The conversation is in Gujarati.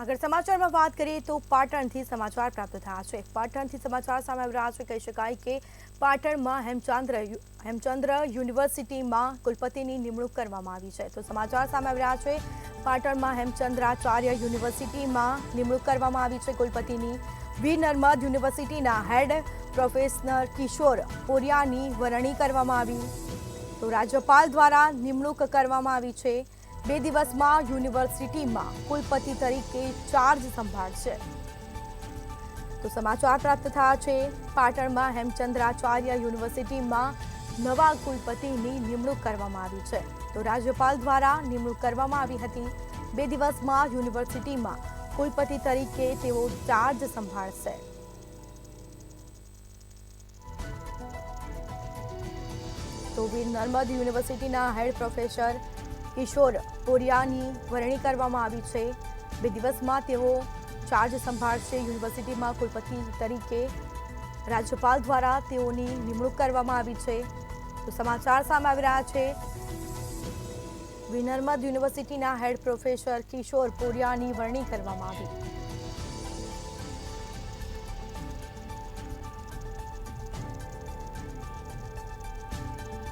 આગળ સમાચારમાં વાત કરીએ તો પાટણથી સમાચાર પ્રાપ્ત થયા છે। પાટણથી સમાચાર સામે આવી રહ્યા છે। કહી શકાય કે પાટણમાં હેમચંદ્ર યુનિવર્સિટીમાં કુલપતિની નિમણૂક કરવામાં આવી છે। તો સમાચાર સામે આવી રહ્યા છે। પાટણમાં હેમચંદ્રાચાર્ય યુનિવર્સિટીમાં નિમણૂક કરવામાં આવી છે કુલપતિની। વીર નર્મદ યુનિવર્સિટીના હેડ પ્રોફેસર કિશોર પોરિયાની વરણી કરવામાં આવી। તો રાજ્યપાલ દ્વારા નિમણૂક કરવામાં આવી છે। 2 દિવસમાં યુનિવર્સિટીમાં કુલપતિ તરીકે ચાર્જ સંભાળશે। તો સમાચાર પ્રાપ્ત થયા છે। પાટણમાં હેમચંદ્રાચાર્ય યુનિવર્સિટીમાં નવા કુલપતિની નિમણૂક કરવામાં આવી છે। તો રાજ્યપાલ દ્વારા નિમણૂક કરવામાં આવી હતી। 2 દિવસમાં યુનિવર્સિટીમાં કુલપતિ તરીકે તેઓ ચાર્જ સંભાળશે। તો વીર નર્મદ યુનિવર્સિટીના હેડ પ્રોફેસર કિશોર પોરિયાની વરણી કરવામાં આવી છે। 2 દિવસમાં તેઓ ચાર્જ સંભાળશે। યુનિવર્સિટીમાં કુલપતિ તરીકે રાજ્યપાલ દ્વારા તેઓની નિમણૂક કરવામાં આવી છે। તો સમાચાર સામે આવી રહ્યા છે। વીર નર્મદ યુનિવર્સિટીના હેડ પ્રોફેસર કિશોર પોરિયાની વરણી કરવામાં આવી।